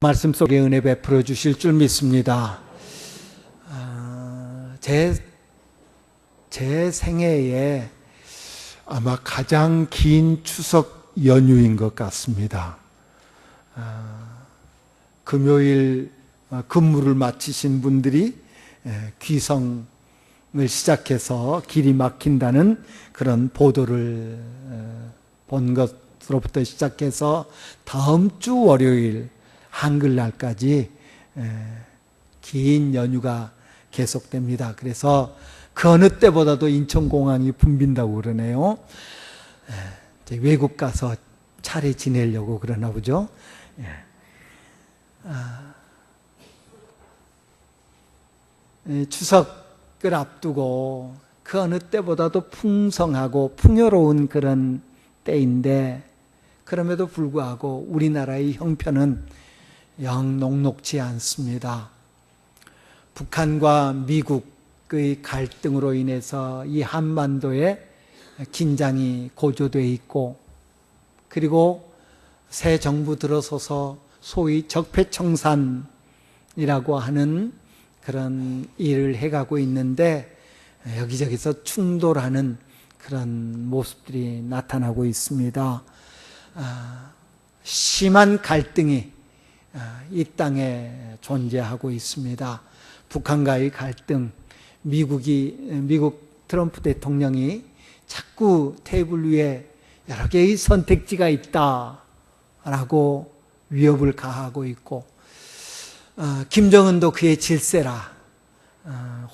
말씀 속에 은혜 베풀어 주실 줄 믿습니다. 제 생애에 아마 가장 긴 추석 연휴인 것 같습니다. 금요일 근무를 마치신 분들이 귀성을 시작해서 길이 막힌다는 그런 보도를 본 것으로부터 시작해서 다음 주 월요일 한글날까지 긴 연휴가 계속됩니다. 그래서 그 어느 때보다도 인천공항이 붐빈다고 그러네요. 외국 가서 차례 지내려고 그러나 보죠. 추석을 앞두고 그 어느 때보다도 풍성하고 풍요로운 그런 때인데, 그럼에도 불구하고 우리나라의 형편은 영 녹록지 않습니다. 북한과 미국의 갈등으로 인해서 이 한반도에 긴장이 고조되어 있고, 그리고 새 정부 들어서서 소위 적폐청산이라고 하는 그런 일을 해가고 있는데, 여기저기서 충돌하는 그런 모습들이 나타나고 있습니다. 심한 갈등이 이 땅에 존재하고 있습니다. 북한과의 갈등, 미국 트럼프 대통령이 자꾸 테이블 위에 여러 개의 선택지가 있다라고 위협을 가하고 있고, 김정은도 그의 질세라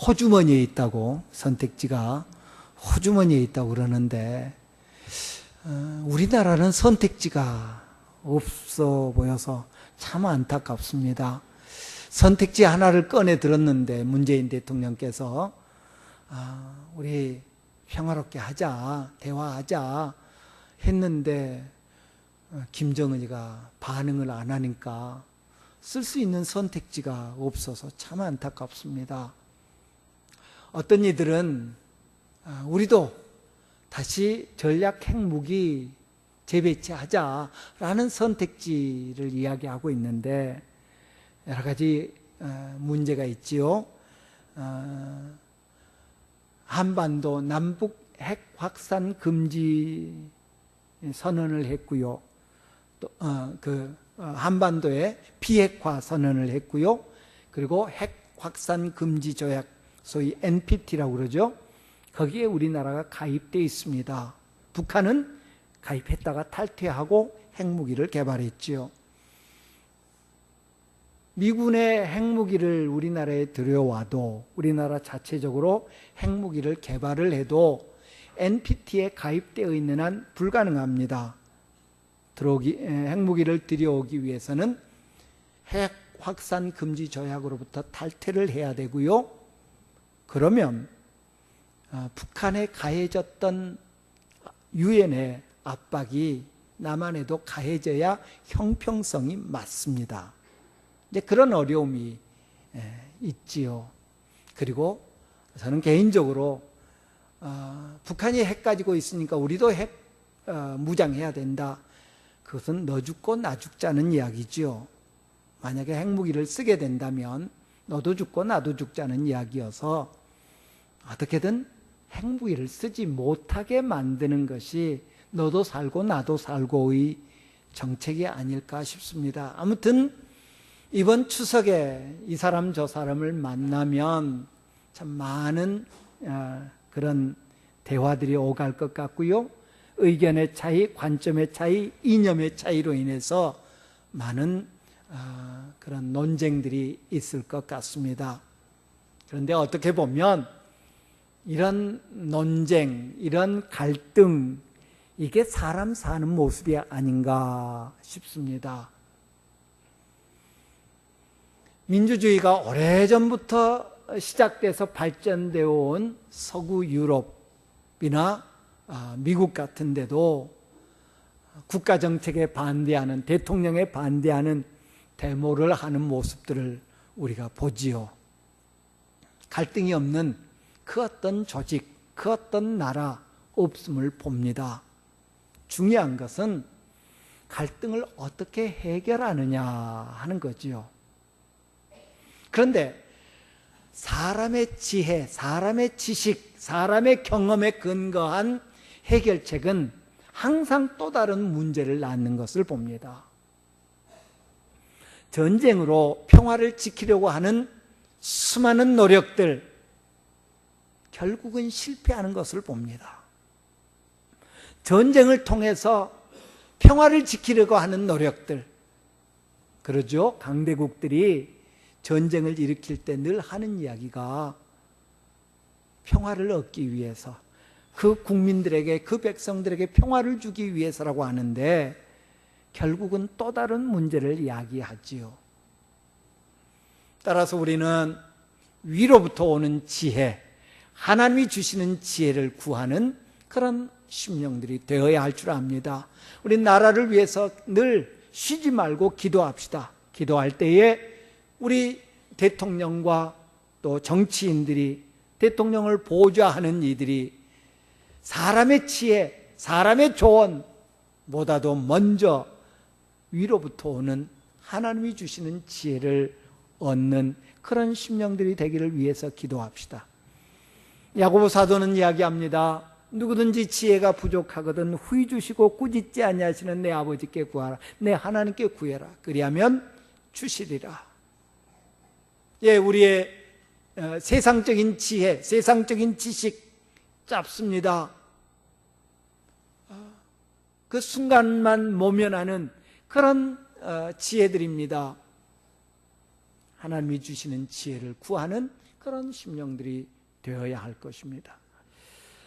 호주머니에 있다고, 선택지가 호주머니에 있다고 그러는데, 우리나라는 선택지가 없어 보여서 참 안타깝습니다. 선택지 하나를 꺼내 들었는데 문재인 대통령께서 우리 평화롭게 하자, 대화하자 했는데 김정은이가 반응을 안 하니까 쓸 수 있는 선택지가 없어서 참 안타깝습니다. 어떤 이들은 우리도 다시 전략 핵무기 재배치하자라는 선택지를 이야기하고 있는데, 여러 가지 문제가 있지요. 한반도 남북 핵 확산 금지 선언을 했고요. 또 한반도에 비핵화 선언을 했고요. 그리고 핵 확산 금지 조약, 소위 NPT라고 그러죠. 거기에 우리나라가 가입되어 있습니다. 북한은 가입했다가 탈퇴하고 핵무기를 개발했지요. 미군의 핵무기를 우리나라에 들여와도, 우리나라 자체적으로 핵무기를 개발을 해도 NPT에 가입되어 있는 한 불가능합니다. 핵무기를 들여오기 위해서는 핵 확산 금지 조약으로부터 탈퇴를 해야 되고요. 그러면 북한에 가해졌던 유엔의 압박이 남한에도 가해져야 형평성이 맞습니다. 이제 그런 어려움이 있지요. 그리고 저는 개인적으로 북한이 핵 가지고 있으니까 우리도 핵 무장해야 된다. 그것은 너 죽고 나 죽자는 이야기죠. 만약에 핵무기를 쓰게 된다면 너도 죽고 나도 죽자는 이야기여서, 어떻게든 핵무기를 쓰지 못하게 만드는 것이 너도 살고 나도 살고의 정책이 아닐까 싶습니다. 아무튼 이번 추석에 이 사람 저 사람을 만나면 참 많은 그런 대화들이 오갈 것 같고요. 의견의 차이, 관점의 차이, 이념의 차이로 인해서 많은 그런 논쟁들이 있을 것 같습니다. 그런데 어떻게 보면 이런 논쟁, 이런 갈등, 이게 사람 사는 모습이 아닌가 싶습니다. 민주주의가 오래전부터 시작돼서 발전되어 온 서구 유럽이나 미국 같은 데도 국가정책에 반대하는, 대통령에 반대하는 데모를 하는 모습들을 우리가 보지요. 갈등이 없는 그 어떤 조직, 그 어떤 나라 없음을 봅니다. 중요한 것은 갈등을 어떻게 해결하느냐 하는 거지요. 그런데 사람의 지혜, 사람의 지식, 사람의 경험에 근거한 해결책은 항상 또 다른 문제를 낳는 것을 봅니다. 전쟁으로 평화를 지키려고 하는 수많은 노력들, 결국은 실패하는 것을 봅니다. 전쟁을 통해서 평화를 지키려고 하는 노력들, 그러죠? 강대국들이 전쟁을 일으킬 때 늘 하는 이야기가 평화를 얻기 위해서, 그 국민들에게, 그 백성들에게 평화를 주기 위해서라고 하는데 결국은 또 다른 문제를 이야기하지요. 따라서 우리는 위로부터 오는 지혜, 하나님이 주시는 지혜를 구하는 그런 심령들이 되어야 할 줄 압니다. 우리 나라를 위해서 늘 쉬지 말고 기도합시다. 기도할 때에 우리 대통령과 또 정치인들이, 대통령을 보좌하는 이들이 사람의 지혜, 사람의 조언보다도 먼저 위로부터 오는 하나님이 주시는 지혜를 얻는 그런 심령들이 되기를 위해서 기도합시다. 야고보 사도는 이야기합니다. 누구든지 지혜가 부족하거든 후히 주시고 꾸짖지 아니하시는 내 아버지께 구하라. 내 하나님께 구해라. 그리하면 주시리라. 예, 우리의 세상적인 지혜, 세상적인 지식 짧습니다. 그 순간만 모면하는 그런 지혜들입니다. 하나님이 주시는 지혜를 구하는 그런 심령들이 되어야 할 것입니다.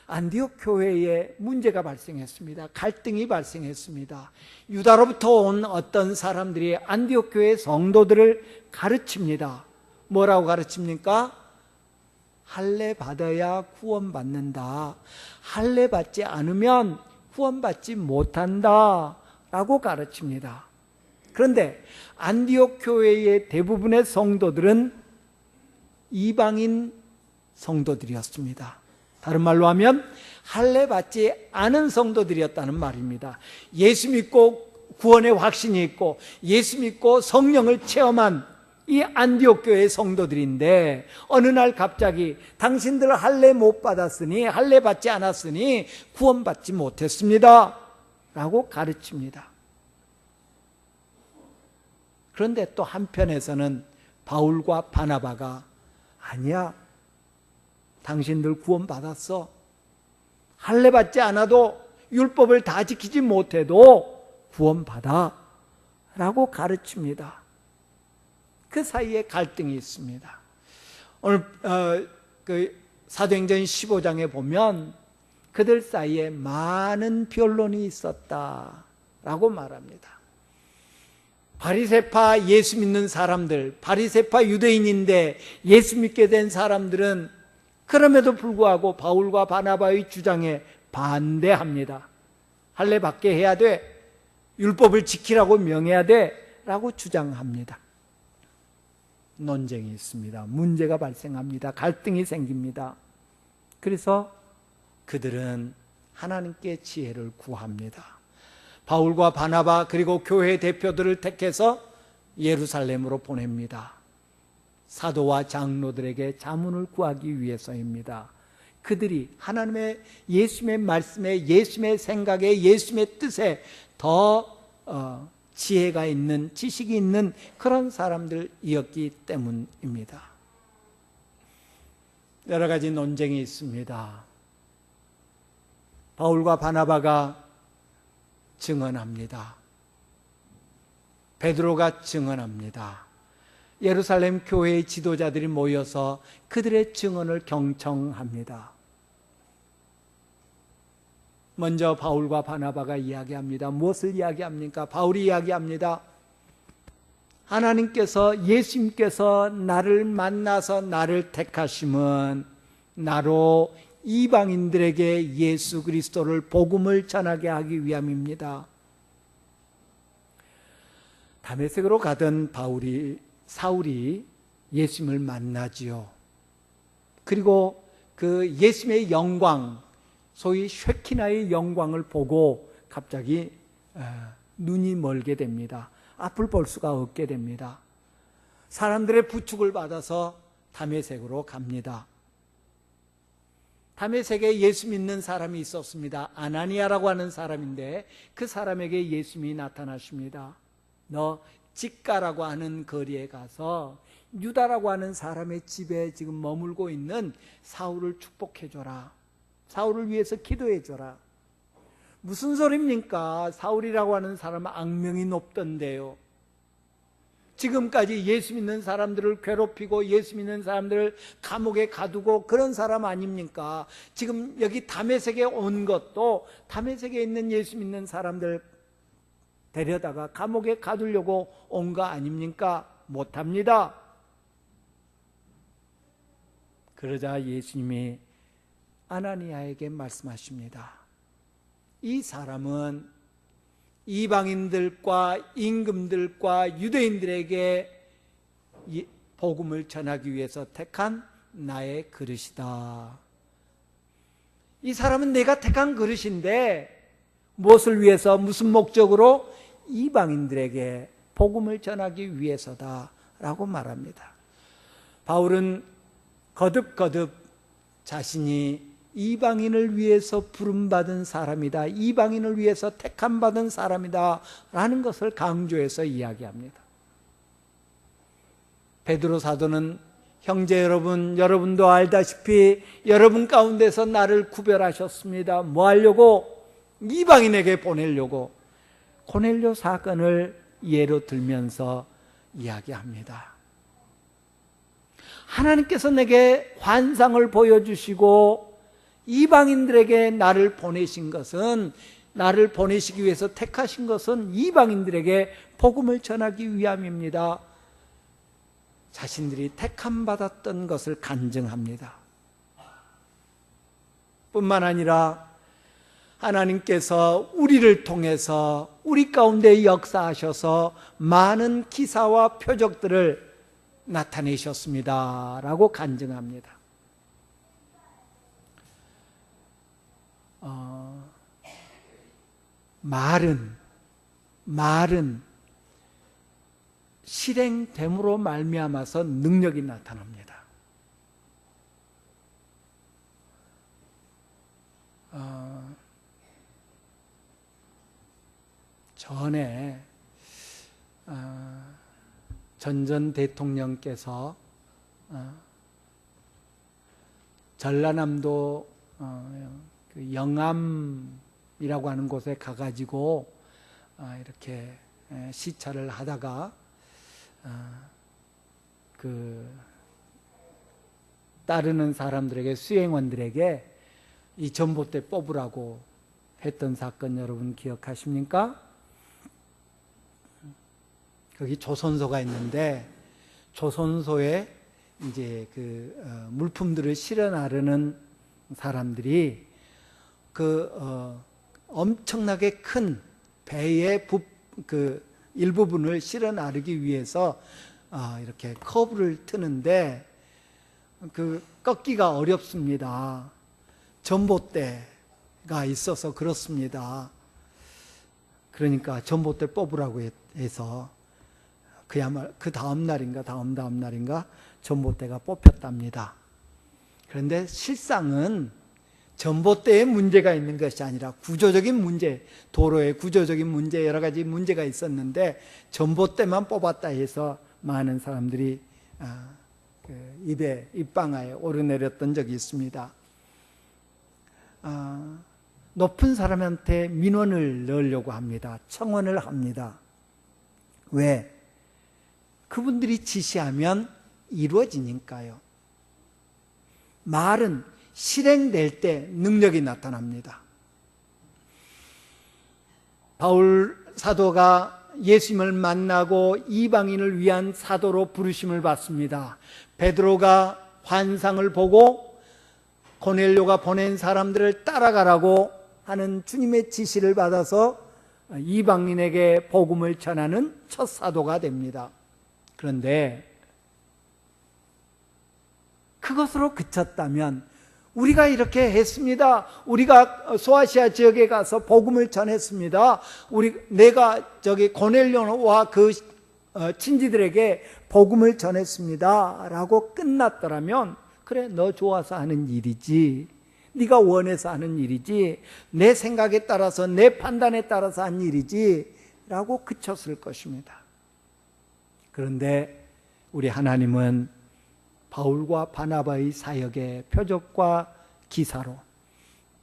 안디옥 교회에 문제가 발생했습니다. 갈등이 발생했습니다. 유다로부터 온 어떤 사람들이 안디옥 교회 성도들을 가르칩니다. 뭐라고 가르칩니까? 할례 받아야 구원받는다. 할례 받지 않으면 구원받지 못한다 라고 가르칩니다. 그런데 안디옥 교회의 대부분의 성도들은 이방인 성도들이었습니다. 다른 말로 하면 할례 받지 않은 성도들이었다는 말입니다. 예수 믿고 구원의 확신이 있고 예수 믿고 성령을 체험한 이 안디옥 교회의 성도들인데 어느 날 갑자기 당신들 할례 못 받았으니, 할례 받지 않았으니 구원받지 못했습니다 라고 가르칩니다. 그런데 또 한편에서는 바울과 바나바가 아니야, 당신들 구원받았어. 할례 받지 않아도 율법을 다 지키지 못해도 구원받아 라고 가르칩니다. 그 사이에 갈등이 있습니다. 오늘 그 사도행전 15장에 보면 그들 사이에 많은 변론이 있었다라고 말합니다. 바리새파 예수 믿는 사람들, 바리새파 유대인인데 예수 믿게 된 사람들은 그럼에도 불구하고 바울과 바나바의 주장에 반대합니다. 할례 받게 해야 돼, 율법을 지키라고 명해야 돼 라고 주장합니다. 논쟁이 있습니다. 문제가 발생합니다. 갈등이 생깁니다. 그래서 그들은 하나님께 지혜를 구합니다. 바울과 바나바 그리고 교회 대표들을 택해서 예루살렘으로 보냅니다. 사도와 장로들에게 자문을 구하기 위해서입니다. 그들이 하나님의 예수님의 말씀에, 예수님의 생각에, 예수님의 뜻에 더 지혜가 있는, 지식이 있는 그런 사람들이었기 때문입니다. 여러 가지 논쟁이 있습니다. 바울과 바나바가 증언합니다. 베드로가 증언합니다. 예루살렘 교회의 지도자들이 모여서 그들의 증언을 경청합니다. 먼저 바울과 바나바가 이야기합니다. 무엇을 이야기합니까? 바울이 이야기합니다. 하나님께서, 예수님께서 나를 만나서 나를 택하심은 나로 이방인들에게 예수 그리스도를 복음을 전하게 하기 위함입니다. 다메섹으로 가던 사울이 예수님을 만나지요. 그리고 그 예수님의 영광, 소위 쉐키나의 영광을 보고 갑자기 눈이 멀게 됩니다. 앞을 볼 수가 없게 됩니다. 사람들의 부축을 받아서 다메섹으로 갑니다. 다메섹에 예수 믿는 사람이 있었습니다. 아나니아라고 하는 사람인데 그 사람에게 예수님이 나타나십니다. 너 직가라고 하는 거리에 가서 유다라고 하는 사람의 집에 지금 머물고 있는 사울을 축복해줘라. 사울을 위해서 기도해줘라. 무슨 소리입니까? 사울이라고 하는 사람은 악명이 높던데요. 지금까지 예수 믿는 사람들을 괴롭히고 예수 믿는 사람들을 감옥에 가두고 그런 사람 아닙니까? 지금 여기 다메섹에 온 것도 다메섹에 있는 예수 믿는 사람들 데려다가 감옥에 가두려고 온 거 아닙니까? 못합니다. 그러자 예수님이 아나니아에게 말씀하십니다. 이 사람은 이방인들과 임금들과 유대인들에게 복음을 전하기 위해서 택한 나의 그릇이다. 이 사람은 내가 택한 그릇인데 무엇을 위해서 무슨 목적으로? 이방인들에게 복음을 전하기 위해서다 라고 말합니다. 바울은 거듭거듭 자신이 이방인을 위해서 부름받은 사람이다, 이방인을 위해서 택함받은 사람이다 라는 것을 강조해서 이야기합니다. 베드로 사도는 형제 여러분, 여러분도 알다시피 여러분 가운데서 나를 구별하셨습니다. 뭐 하려고? 이방인에게 보내려고. 고넬료 사건을 예로 들면서 이야기합니다. 하나님께서 내게 환상을 보여주시고 이방인들에게 나를 보내신 것은, 나를 보내시기 위해서 택하신 것은 이방인들에게 복음을 전하기 위함입니다. 자신들이 택함 받았던 것을 간증합니다. 뿐만 아니라 하나님께서 우리를 통해서 우리 가운데 역사하셔서 많은 기사와 표적들을 나타내셨습니다 라고 간증합니다. 말은 실행됨으로 말미암아서 능력이 나타납니다. 전에 전 대통령께서 전라남도 그 영암이라고 하는 곳에 가가지고 이렇게 시찰을 하다가 그 따르는 사람들에게, 수행원들에게 이 전봇대 뽑으라고 했던 사건 여러분 기억하십니까? 거기 조선소가 있는데 조선소에 이제 그 물품들을 실어 나르는 사람들이 그 엄청나게 큰 배의 그 일부분을 실어 나르기 위해서 이렇게 커브를 트는데 그 꺾기가 어렵습니다. 전봇대가 있어서 그렇습니다. 그러니까 전봇대 뽑으라고 해서 그야말로 그 다음 날인가 다음 날인가 전봇대가 뽑혔답니다. 그런데 실상은 전봇대에 문제가 있는 것이 아니라 구조적인 문제, 도로에 구조적인 문제, 여러 가지 문제가 있었는데 전봇대만 뽑았다 해서 많은 사람들이 입방아에 오르내렸던 적이 있습니다. 높은 사람한테 민원을 넣으려고 합니다. 청원을 합니다. 왜? 그분들이 지시하면 이루어지니까요. 말은 실행될 때 능력이 나타납니다. 바울 사도가 예수님을 만나고 이방인을 위한 사도로 부르심을 받습니다. 베드로가 환상을 보고 고넬료가 보낸 사람들을 따라가라고 하는 주님의 지시를 받아서 이방인에게 복음을 전하는 첫 사도가 됩니다. 그런데 그것으로 그쳤다면 우리가 이렇게 했습니다. 우리가 소아시아 지역에 가서 복음을 전했습니다. 내가 고넬료와 그 친지들에게 복음을 전했습니다 라고 끝났더라면, 그래, 너 좋아서 하는 일이지, 네가 원해서 하는 일이지, 내 생각에 따라서 내 판단에 따라서 한 일이지 라고 그쳤을 것입니다. 그런데 우리 하나님은 바울과 바나바의 사역의 표적과 기사로,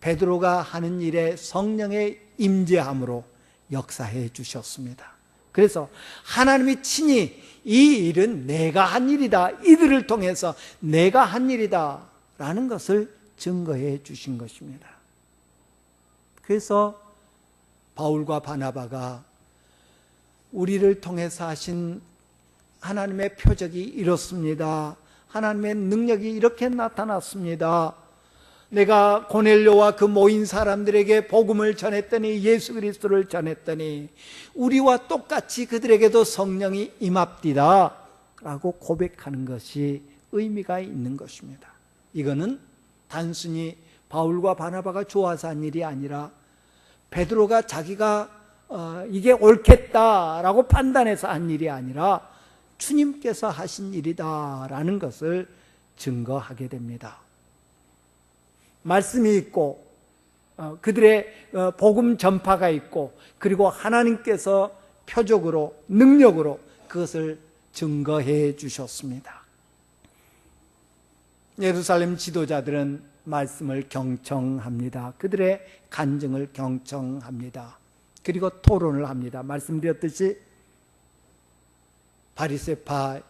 베드로가 하는 일에 성령의 임재함으로 역사해 주셨습니다. 그래서 하나님이 친히 이 일은 내가 한 일이다, 이들을 통해서 내가 한 일이다 라는 것을 증거해 주신 것입니다. 그래서 바울과 바나바가 우리를 통해서 하신 하나님의 표적이 이렇습니다, 하나님의 능력이 이렇게 나타났습니다, 내가 고넬료와 그 모인 사람들에게 복음을 전했더니, 예수 그리스도를 전했더니 우리와 똑같이 그들에게도 성령이 임합디다 라고 고백하는 것이 의미가 있는 것입니다. 이거는 단순히 바울과 바나바가 좋아서 한 일이 아니라 베드로가 자기가 이게 옳겠다라고 판단해서 한 일이 아니라 주님께서 하신 일이다라는 것을 증거하게 됩니다. 말씀이 있고 그들의 복음 전파가 있고, 그리고 하나님께서 표적으로, 능력으로 그것을 증거해 주셨습니다. 예루살렘 지도자들은 말씀을 경청합니다. 그들의 간증을 경청합니다. 그리고 토론을 합니다. 말씀드렸듯이 바리새파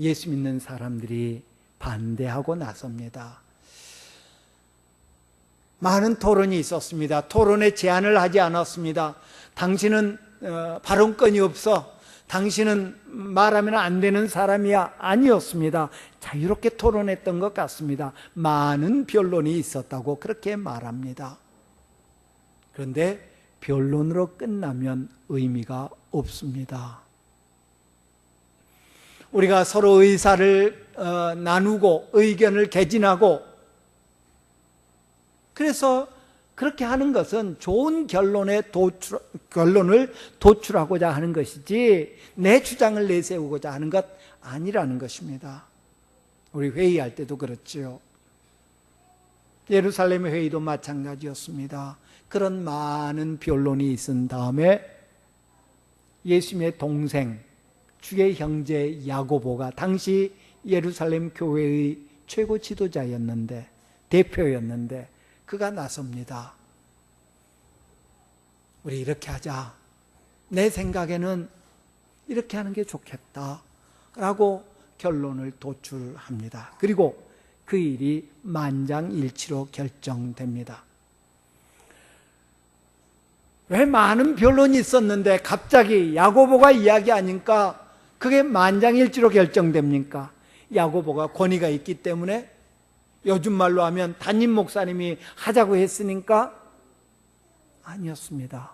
예수 믿는 사람들이 반대하고 나섭니다. 많은 토론이 있었습니다. 토론에 제한을 하지 않았습니다. 당신은 발언권이 없어, 당신은 말하면 안 되는 사람이야, 아니었습니다. 자유롭게 토론했던 것 같습니다. 많은 변론이 있었다고 그렇게 말합니다. 그런데 변론으로 끝나면 의미가 없습니다. 우리가 서로 의사를 나누고 의견을 개진하고, 그래서 그렇게 하는 것은 좋은 결론을 도출하고자 하는 것이지 내 주장을 내세우고자 하는 것 아니라는 것입니다. 우리 회의할 때도 그렇지요. 예루살렘 회의도 마찬가지였습니다. 그런 많은 변론이 있은 다음에 예수님의 동생, 주의 형제 야고보가 당시 예루살렘 교회의 최고 지도자였는데, 대표였는데, 그가 나섭니다. 우리 이렇게 하자, 내 생각에는 이렇게 하는 게 좋겠다 라고 결론을 도출합니다. 그리고 그 일이 만장일치로 결정됩니다. 왜 많은 변론이 있었는데 갑자기 야고보가 이야기하니까 그게 만장일치로 결정됩니까? 야고보가 권위가 있기 때문에, 요즘 말로 하면 담임 목사님이 하자고 했으니까? 아니었습니다.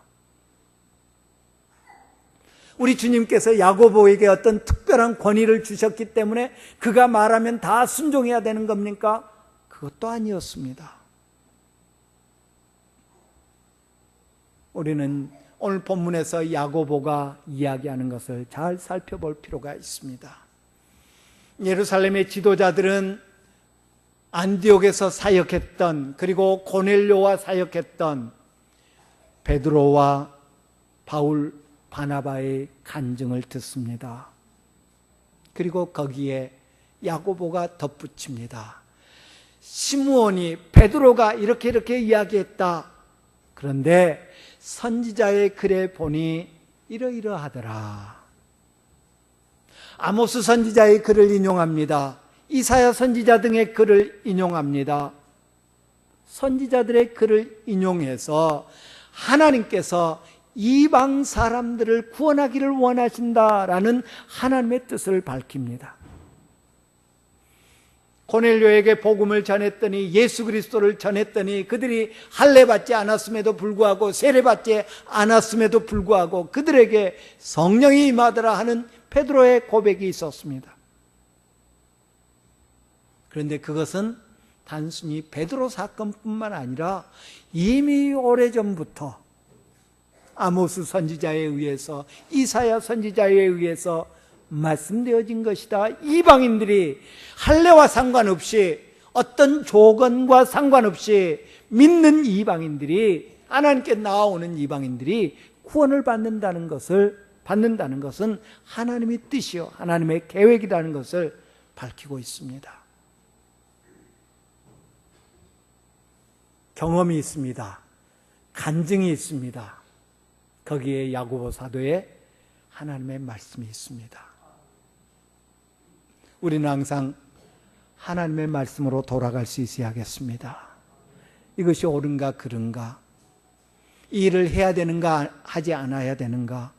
우리 주님께서 야고보에게 어떤 특별한 권위를 주셨기 때문에 그가 말하면 다 순종해야 되는 겁니까? 그것도 아니었습니다. 우리는 오늘 본문에서 야고보가 이야기하는 것을 잘 살펴볼 필요가 있습니다. 예루살렘의 지도자들은 안디옥에서 사역했던, 그리고 고넬료와 사역했던 베드로와 바울, 바나바의 간증을 듣습니다. 그리고 거기에 야고보가 덧붙입니다. 시므온이, 베드로가 이렇게 이야기했다. 그런데 선지자의 글에 보니 이러이러하더라. 아모스 선지자의 글을 인용합니다. 이사야 선지자 등의 글을 인용합니다. 선지자들의 글을 인용해서 하나님께서 이방 사람들을 구원하기를 원하신다라는 하나님의 뜻을 밝힙니다. 고넬료에게 복음을 전했더니, 예수 그리스도를 전했더니 그들이 할례 받지 않았음에도 불구하고, 세례 받지 않았음에도 불구하고 그들에게 성령이 임하더라 하는 베드로의 고백이 있었습니다. 그런데 그것은 단순히 베드로 사건뿐만 아니라 이미 오래전부터 아모스 선지자에 의해서, 이사야 선지자에 의해서 말씀되어진 것이다. 이방인들이 할례와 상관없이, 어떤 조건과 상관없이 믿는 이방인들이, 하나님께 나아오는 이방인들이 구원을 받는다는 것은 하나님의 뜻이요, 하나님의 계획이라는 것을 밝히고 있습니다. 경험이 있습니다. 간증이 있습니다. 거기에 야고보 사도에 하나님의 말씀이 있습니다. 우리는 항상 하나님의 말씀으로 돌아갈 수 있어야겠습니다. 이것이 옳은가 그른가, 이 일을 해야 되는가 하지 않아야 되는가,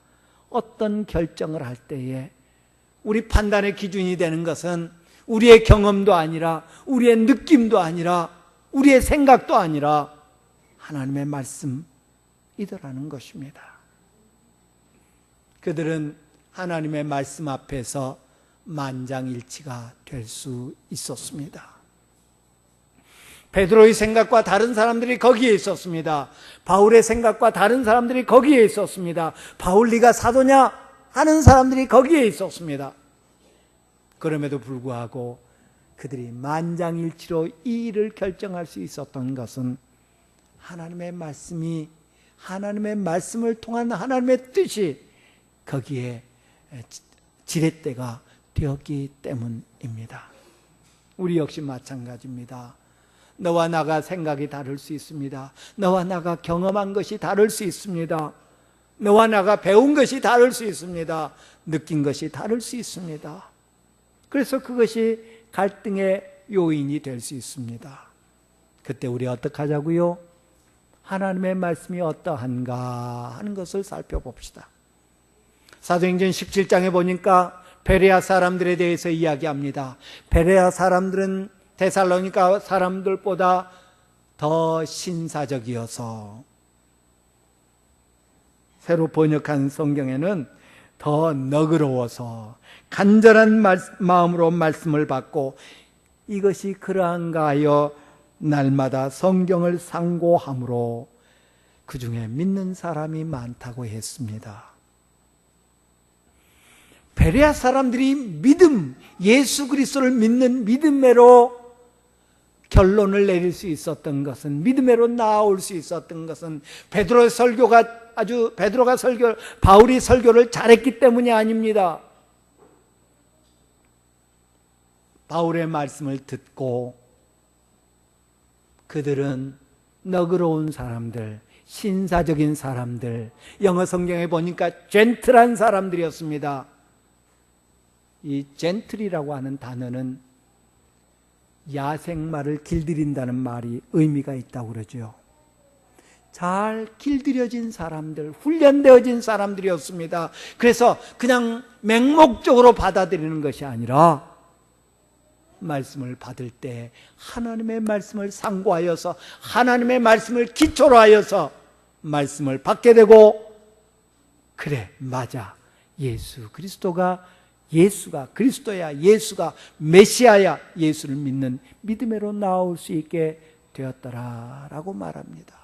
어떤 결정을 할 때에 우리 판단의 기준이 되는 것은 우리의 경험도 아니라, 우리의 느낌도 아니라, 우리의 생각도 아니라 하나님의 말씀이더라는 것입니다. 그들은 하나님의 말씀 앞에서 만장일치가 될 수 있었습니다. 베드로의 생각과 다른 사람들이 거기에 있었습니다. 바울의 생각과 다른 사람들이 거기에 있었습니다. 바울, 네가 사도냐 하는 사람들이 거기에 있었습니다. 그럼에도 불구하고 그들이 만장일치로 이 일을 결정할 수 있었던 것은 하나님의 말씀이, 하나님의 말씀을 통한 하나님의 뜻이 거기에 지렛대가 되었기 때문입니다. 우리 역시 마찬가지입니다. 너와 나가 생각이 다를 수 있습니다. 너와 나가 경험한 것이 다를 수 있습니다. 너와 나가 배운 것이 다를 수 있습니다. 느낀 것이 다를 수 있습니다. 그래서 그것이 갈등의 요인이 될 수 있습니다. 그때 우리 어떻게 하자고요? 하나님의 말씀이 어떠한가 하는 것을 살펴봅시다. 사도행전 17장에 보니까 베레아 사람들에 대해서 이야기합니다. 베레아 사람들은 데살로니가 사람들보다 더 신사적이어서, 새로 번역한 성경에는 더 너그러워서 간절한 마음으로 말씀을 받고, 이것이 그러한가 하여 날마다 성경을 상고함으로 그 중에 믿는 사람이 많다고 했습니다. 베레아 사람들이 믿음, 예수 그리스도를 믿는 믿음으로 결론을 내릴 수 있었던 것은, 믿음으로 나아올 수 있었던 것은 바울이 설교를 잘했기 때문이 아닙니다. 바울의 말씀을 듣고 그들은 너그러운 사람들, 신사적인 사람들, 영어 성경에 보니까 젠틀한 사람들이었습니다. 이 젠틀이라고 하는 단어는 야생마를 길들인다는 말이 의미가 있다고 그러죠. 잘 길들여진 사람들, 훈련되어진 사람들이었습니다. 그래서 그냥 맹목적으로 받아들이는 것이 아니라 말씀을 받을 때 하나님의 말씀을 상고하여서, 하나님의 말씀을 기초로 하여서 말씀을 받게 되고, 그래 맞아, 예수가 그리스도야, 예수가 메시아야, 예수를 믿는 믿음으로 나올 수 있게 되었더라라고 말합니다.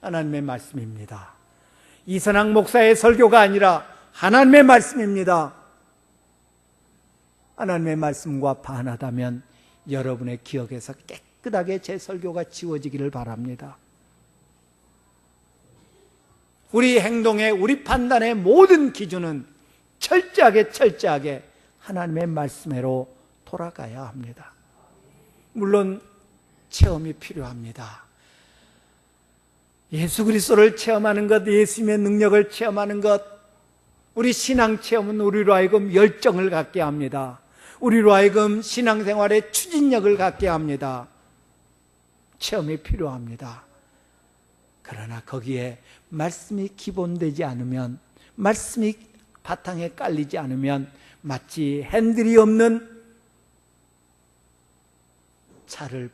하나님의 말씀입니다. 이선학 목사의 설교가 아니라 하나님의 말씀입니다. 하나님의 말씀과 반하다면 여러분의 기억에서 깨끗하게 제 설교가 지워지기를 바랍니다. 우리 행동의, 우리 판단의 모든 기준은 철저하게 하나님의 말씀으로 돌아가야 합니다. 물론 체험이 필요합니다. 예수 그리스도를 체험하는 것, 예수님의 능력을 체험하는 것, 우리 신앙 체험은 우리로 하여금 열정을 갖게 합니다. 우리로 하여금 신앙생활에 추진력을 갖게 합니다. 체험이 필요합니다. 그러나 거기에 말씀이 기본되지 않으면, 말씀이 바탕에 깔리지 않으면 마치 핸들이 없는 차를,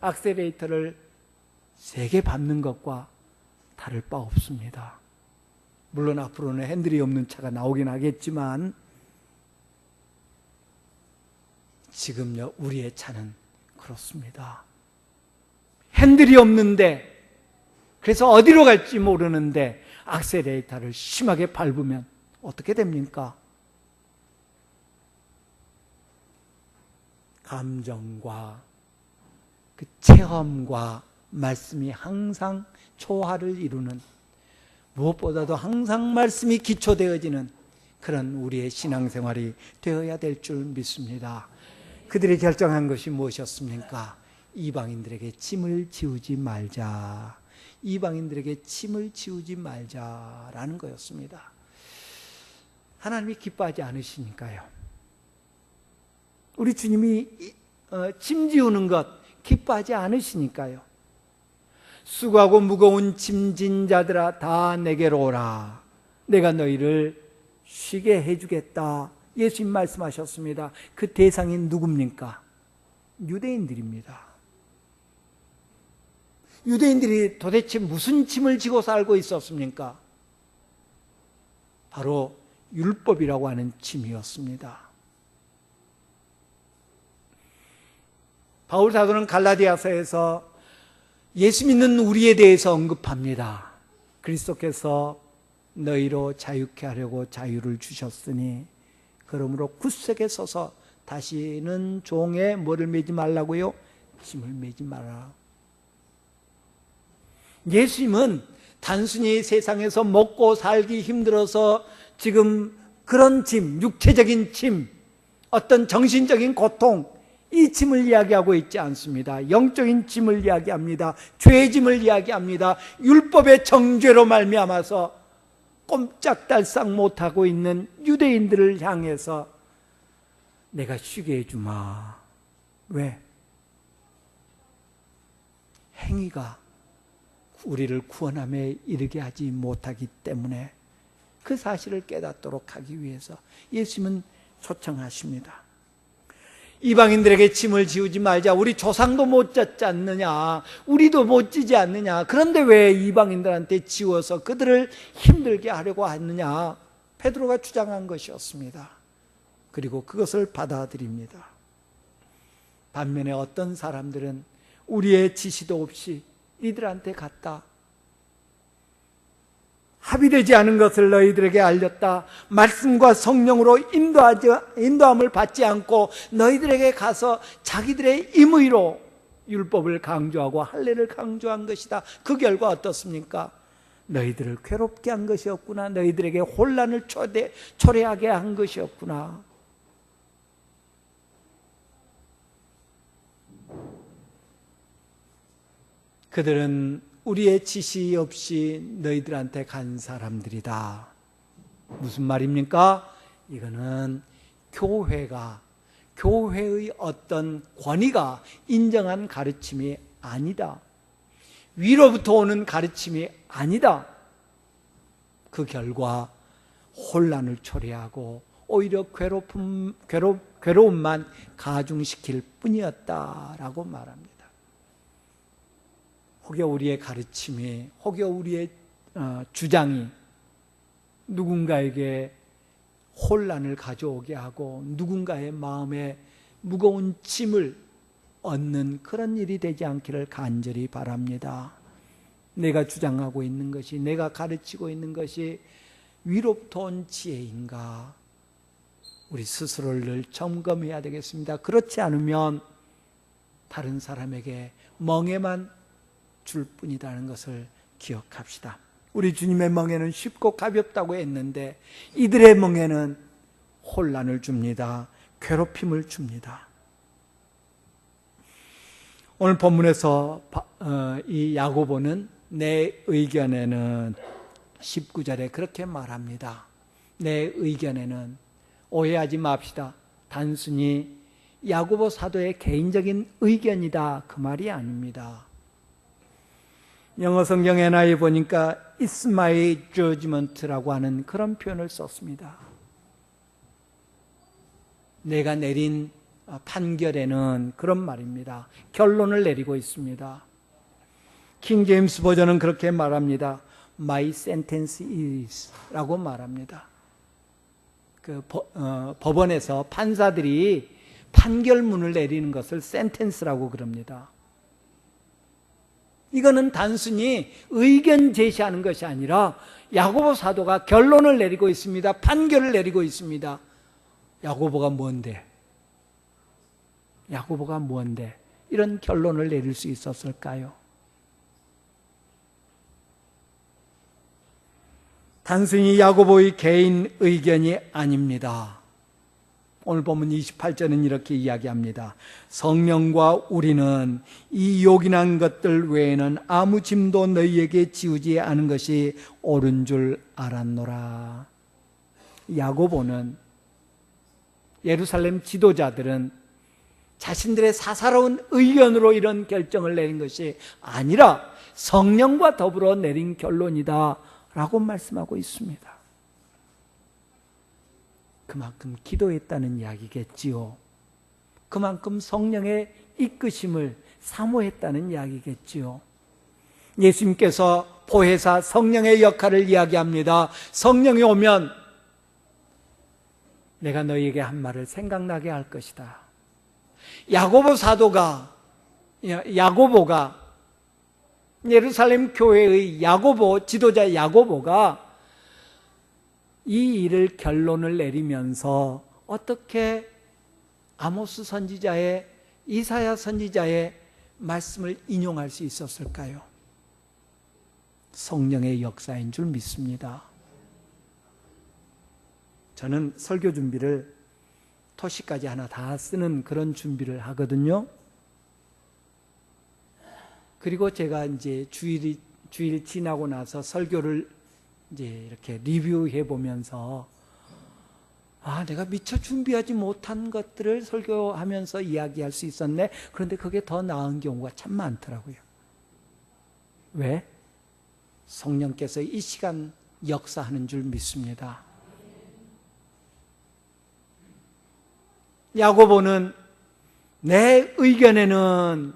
악셀레이터를 세게 밟는 것과 다를 바 없습니다. 물론 앞으로는 핸들이 없는 차가 나오긴 하겠지만 지금요 우리의 차는 그렇습니다. 핸들이 없는데, 그래서 어디로 갈지 모르는데 악셀레이터를 심하게 밟으면 어떻게 됩니까? 감정과 그 체험과 말씀이 항상 조화를 이루는, 무엇보다도 항상 말씀이 기초되어지는 그런 우리의 신앙생활이 되어야 될 줄 믿습니다. 그들이 결정한 것이 무엇이었습니까? 이방인들에게 짐을 지우지 말자. 이방인들에게 짐을 지우지 말자라는 거였습니다. 하나님이 기뻐하지 않으시니까요. 우리 주님이 짐 지우는 것 기뻐하지 않으시니까요. 수고하고 무거운 짐진 자들아 다 내게로 오라. 내가 너희를 쉬게 해주겠다. 예수님 말씀하셨습니다. 그 대상이 누굽니까? 유대인들입니다. 유대인들이 도대체 무슨 짐을 지고 살고 있었습니까? 바로 율법이라고 하는 짐이었습니다. 바울 사도는 갈라디아서에서 예수 믿는 우리에 대해서 언급합니다. 그리스도께서 너희로 자유케 하려고 자유를 주셨으니 그러므로 굳세게 서서 다시는 종에 뭐를 매지 말라고요? 짐을 매지 마라. 예수님은 단순히 세상에서 먹고 살기 힘들어서 지금 그런 짐, 육체적인 짐, 어떤 정신적인 고통, 이 짐을 이야기하고 있지 않습니다. 영적인 짐을 이야기합니다. 죄의 짐을 이야기합니다. 율법의 정죄로 말미암아서 꼼짝달싹 못하고 있는 유대인들을 향해서 내가 쉬게 해주마. 왜? 행위가 우리를 구원함에 이르게 하지 못하기 때문에 그 사실을 깨닫도록 하기 위해서 예수님은 초청하십니다. 이방인들에게 짐을 지우지 말자. 우리 조상도 못 졌지 않느냐, 우리도 못 지지 않느냐, 그런데 왜 이방인들한테 지워서 그들을 힘들게 하려고 하느냐, 베드로가 주장한 것이었습니다. 그리고 그것을 받아들입니다. 반면에 어떤 사람들은 우리의 지시도 없이 이들한테 갔다, 합의되지 않은 것을 너희들에게 알렸다, 말씀과 성령으로 인도함을 받지 않고 너희들에게 가서 자기들의 임의로 율법을 강조하고 할례를 강조한 것이다. 그 결과 어떻습니까? 너희들을 괴롭게 한 것이었구나. 너희들에게 혼란을 초래하게 한 것이었구나. 그들은 우리의 지시 없이 너희들한테 간 사람들이다. 무슨 말입니까? 이거는 교회의 어떤 권위가 인정한 가르침이 아니다. 위로부터 오는 가르침이 아니다. 그 결과 혼란을 초래하고 오히려 괴로움만 가중시킬 뿐이었다라고 말합니다. 혹여 우리의 가르침이, 혹여 우리의 주장이 누군가에게 혼란을 가져오게 하고 누군가의 마음에 무거운 짐을 얻는 그런 일이 되지 않기를 간절히 바랍니다. 내가 주장하고 있는 것이, 내가 가르치고 있는 것이 위로부터 온 지혜인가? 우리 스스로를 점검해야 되겠습니다. 그렇지 않으면 다른 사람에게 멍에만 줄 뿐이라는 것을 기억합시다. 우리 주님의 멍에는 쉽고 가볍다고 했는데 이들의 멍에는 혼란을 줍니다. 괴롭힘을 줍니다. 오늘 본문에서 이 야고보는 내 의견에는 19절에 그렇게 말합니다. 내 의견에는, 오해하지 맙시다. 단순히 야고보 사도의 개인적인 의견이다, 그 말이 아닙니다. 영어 성경 NIV 보니까 It's my judgment라고 하는 그런 표현을 썼습니다. 내가 내린 판결에는, 그런 말입니다. 결론을 내리고 있습니다. 킹 제임스 버전은 그렇게 말합니다. My sentence is 라고 말합니다. 법원에서 판사들이 판결문을 내리는 것을 센텐스라고 그럽니다. 이거는 단순히 의견 제시하는 것이 아니라 야고보 사도가 결론을 내리고 있습니다. 판결을 내리고 있습니다. 야고보가 뭔데? 야고보가 뭔데 이런 결론을 내릴 수 있었을까요? 단순히 야고보의 개인 의견이 아닙니다. 오늘 본문 28절은 이렇게 이야기합니다. 성령과 우리는 이 요긴한 것들 외에는 아무 짐도 너희에게 지우지 않은 것이 옳은 줄 알았노라. 야고보는, 예루살렘 지도자들은 자신들의 사사로운 의견으로 이런 결정을 내린 것이 아니라 성령과 더불어 내린 결론이다 라고 말씀하고 있습니다. 그만큼 기도했다는 이야기겠지요. 그만큼 성령의 이끄심을 사모했다는 이야기겠지요. 예수님께서 보혜사 성령의 역할을 이야기합니다. 성령이 오면 내가 너희에게 한 말을 생각나게 할 것이다. 야고보 사도가, 야고보가, 예루살렘 교회의 야고보, 지도자 야고보가 이 일을 결론을 내리면서 어떻게 아모스 선지자의, 이사야 선지자의 말씀을 인용할 수 있었을까요? 성령의 역사인 줄 믿습니다. 저는 설교 준비를 토시까지 하나 다 쓰는 그런 준비를 하거든요. 그리고 제가 이제 주일 지나고 나서 설교를 이제 이렇게 리뷰해 보면서 내가 미처 준비하지 못한 것들을 설교하면서 이야기할 수 있었네. 그런데 그게 더 나은 경우가 참 많더라고요. 왜? 성령께서 이 시간 역사하는 줄 믿습니다. 야고보는 내 의견에는,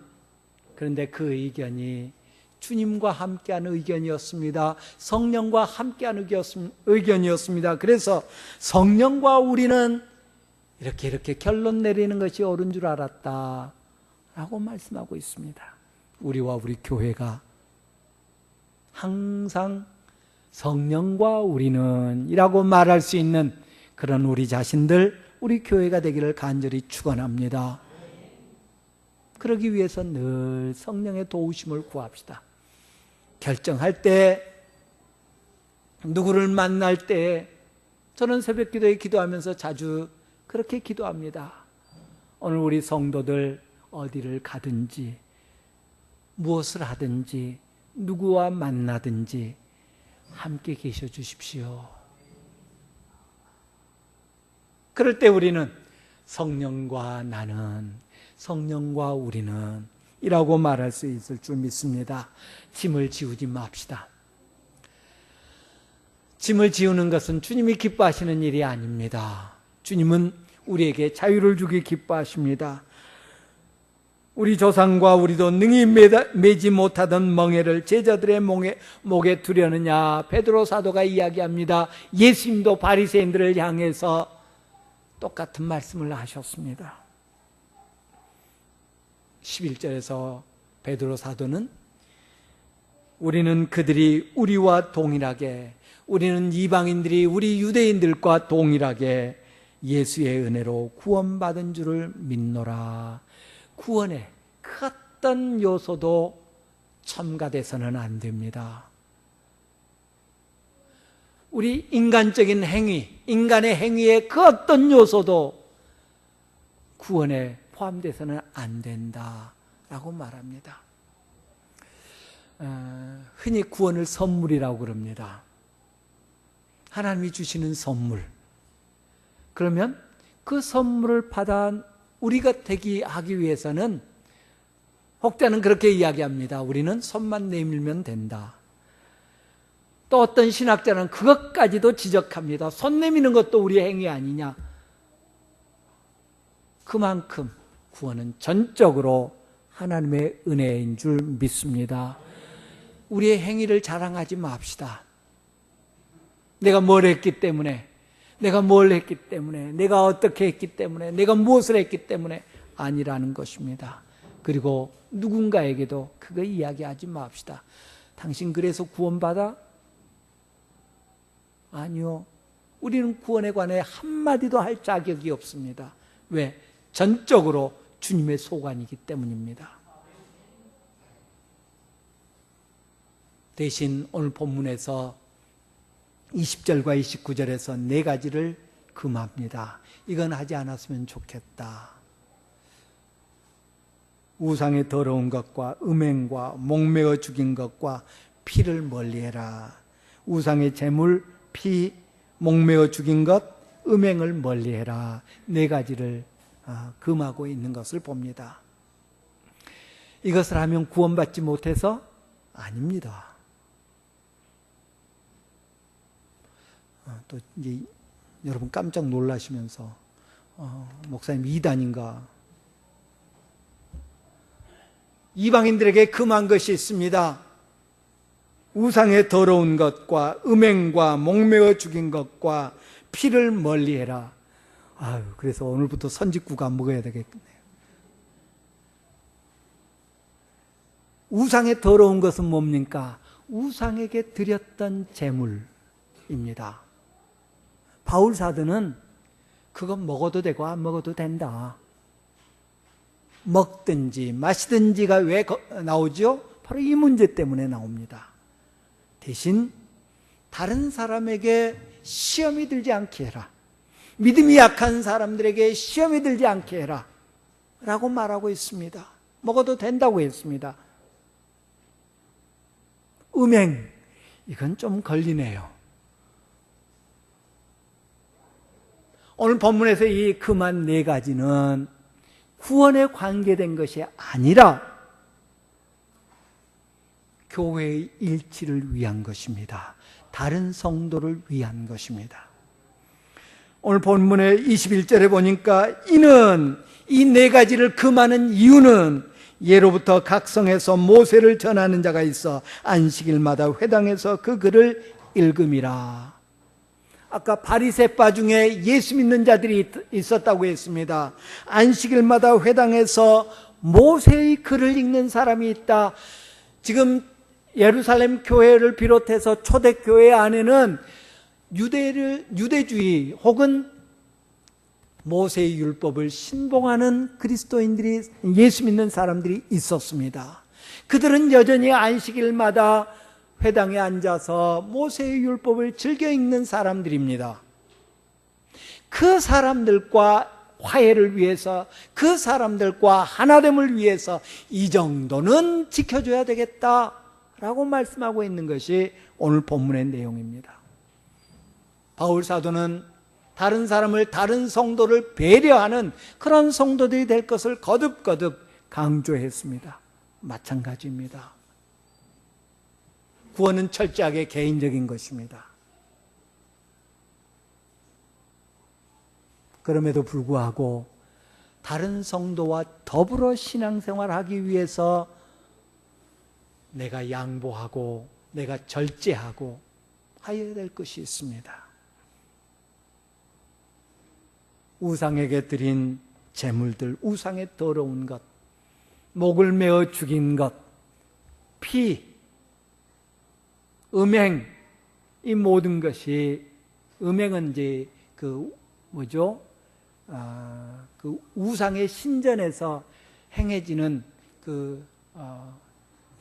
그런데 그 의견이 주님과 함께하는 의견이었습니다. 성령과 함께하는 의견이었습니다. 그래서 성령과 우리는 이렇게 결론 내리는 것이 옳은 줄 알았다 라고 말씀하고 있습니다. 우리와 우리 교회가 항상 성령과 우리는 이라고 말할 수 있는 그런 우리 자신들, 우리 교회가 되기를 간절히 축원합니다. 그러기 위해서 늘 성령의 도우심을 구합시다. 결정할 때, 누구를 만날 때, 저는 새벽 기도에 기도하면서 자주 그렇게 기도합니다. 오늘 우리 성도들 어디를 가든지, 무엇을 하든지, 누구와 만나든지 함께 계셔 주십시오. 그럴 때 우리는 성령과 나는, 성령과 우리는 이라고 말할 수 있을 줄 믿습니다. 짐을 지우지 맙시다. 짐을 지우는 것은 주님이 기뻐하시는 일이 아닙니다. 주님은 우리에게 자유를 주기 기뻐하십니다. 우리 조상과 우리도 능히 매지 못하던 멍에를 제자들의 목에 두려느냐. 베드로 사도가 이야기합니다. 예수님도 바리새인들을 향해서 똑같은 말씀을 하셨습니다. 11절에서 베드로 사도는 우리는 그들이 우리와 동일하게, 우리는 이방인들이 우리 유대인들과 동일하게 예수의 은혜로 구원받은 줄을 믿노라. 구원에 그 어떤 요소도 첨가돼서는 안 됩니다. 우리 인간적인 행위, 인간의 행위의 그 어떤 요소도 구원에 포함돼서는 안 된다라고 말합니다. 흔히 구원을 선물이라고 그럽니다. 하나님이 주시는 선물. 그러면 그 선물을 받아 우리가 하기 위해서는, 혹자는 그렇게 이야기합니다. 우리는 손만 내밀면 된다. 또 어떤 신학자는 그것까지도 지적합니다. 손 내미는 것도 우리의 행위 아니냐. 그만큼 구원은 전적으로 하나님의 은혜인 줄 믿습니다. 우리의 행위를 자랑하지 맙시다. 내가 뭘 했기 때문에, 내가 뭘 했기 때문에, 내가 어떻게 했기 때문에, 내가 무엇을 했기 때문에 아니라는 것입니다. 그리고 누군가에게도 그거 이야기하지 맙시다. 당신 그래서 구원받아? 아니요. 우리는 구원에 관해 한마디도 할 자격이 없습니다. 왜? 전적으로 주님의 소관이기 때문입니다. 대신 오늘 본문에서 20절과 29절에서 네 가지를 금합니다. 이건 하지 않았으면 좋겠다. 우상의 더러운 것과 음행과 목매어 죽인 것과 피를 멀리해라. 우상의 제물, 피, 목매어 죽인 것, 음행을 멀리해라. 네 가지를 금하고 있는 것을 봅니다. 이것을 하면 구원받지 못해서? 아닙니다. 또 이제 여러분 깜짝 놀라시면서 목사님 이단인가? 이방인들에게 금한 것이 있습니다. 우상의 더러운 것과 음행과 목매어 죽인 것과 피를 멀리해라. 그래서 오늘부터 선짓구가 먹어야 되겠네요. 우상의 더러운 것은 뭡니까? 우상에게 드렸던 제물입니다. 바울 사도는 그건 먹어도 되고 안 먹어도 된다. 먹든지 마시든지가 왜 나오죠? 바로 이 문제 때문에 나옵니다. 대신 다른 사람에게 시험이 들지 않게 해라. 믿음이 약한 사람들에게 시험이 들지 않게 해라 라고 말하고 있습니다. 먹어도 된다고 했습니다. 음행, 이건 좀 걸리네요. 오늘 본문에서 이 금한 네 가지는 구원에 관계된 것이 아니라 교회의 일치를 위한 것입니다. 다른 성도를 위한 것입니다. 오늘 본문의 21절에 보니까 이는 이 네 가지를 금하는 이유는 예로부터 각 성에서 모세를 전하는 자가 있어 안식일마다 회당에서 그 글을 읽음이라. 아까 바리새파 중에 예수 믿는 자들이 있었다고 했습니다. 안식일마다 회당에서 모세의 글을 읽는 사람이 있다. 지금 예루살렘 교회를 비롯해서 초대교회 안에는 유대주의 혹은 모세의 율법을 신봉하는 그리스도인들이, 예수 믿는 사람들이 있었습니다. 그들은 여전히 안식일마다 회당에 앉아서 모세의 율법을 즐겨 읽는 사람들입니다. 그 사람들과 화해를 위해서, 그 사람들과 하나됨을 위해서 이 정도는 지켜줘야 되겠다라고 말씀하고 있는 것이 오늘 본문의 내용입니다. 바울 사도는 다른 사람을, 다른 성도를 배려하는 그런 성도들이 될 것을 거듭거듭 강조했습니다. 마찬가지입니다. 구원은 철저하게 개인적인 것입니다. 그럼에도 불구하고 다른 성도와 더불어 신앙생활하기 위해서 내가 양보하고 내가 절제하고 하여야 될 것이 있습니다. 우상에게 드린 제물들, 우상의 더러운 것, 목을 메어 죽인 것, 피, 음행, 이 모든 것이, 음행은 이제 그 우상의 신전에서 행해지는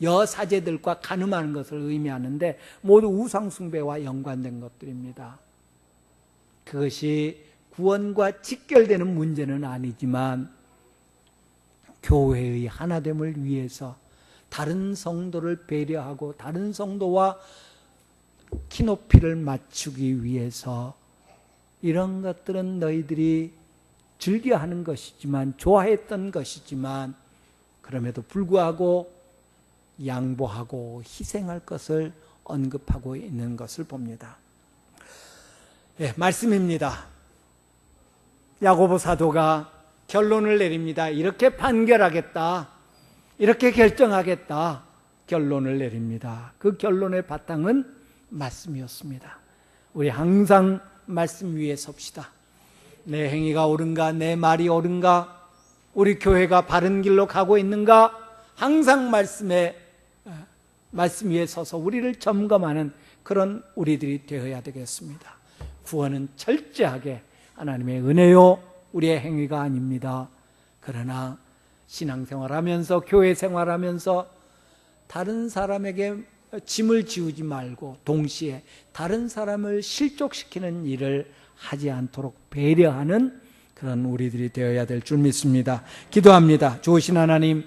여사제들과 간음하는 것을 의미하는데 모두 우상숭배와 연관된 것들입니다. 그것이 구원과 직결되는 문제는 아니지만 교회의 하나됨을 위해서 다른 성도를 배려하고 다른 성도와 키높이를 맞추기 위해서 이런 것들은 너희들이 즐겨하는 것이지만, 좋아했던 것이지만 그럼에도 불구하고 양보하고 희생할 것을 언급하고 있는 것을 봅니다. 말씀입니다. 야고보 사도가 결론을 내립니다. 이렇게 판결하겠다, 이렇게 결정하겠다 결론을 내립니다. 그 결론의 바탕은 말씀이었습니다. 우리 항상 말씀 위에 섭시다. 내 행위가 옳은가, 내 말이 옳은가, 우리 교회가 바른 길로 가고 있는가, 항상 말씀 위에 서서 우리를 점검하는 그런 우리들이 되어야 되겠습니다. 구원은 철저하게 하나님의 은혜요, 우리의 행위가 아닙니다. 그러나 신앙생활하면서, 교회 생활하면서 다른 사람에게 짐을 지우지 말고 동시에 다른 사람을 실족시키는 일을 하지 않도록 배려하는 그런 우리들이 되어야 될 줄 믿습니다. 기도합니다. 좋으신 하나님,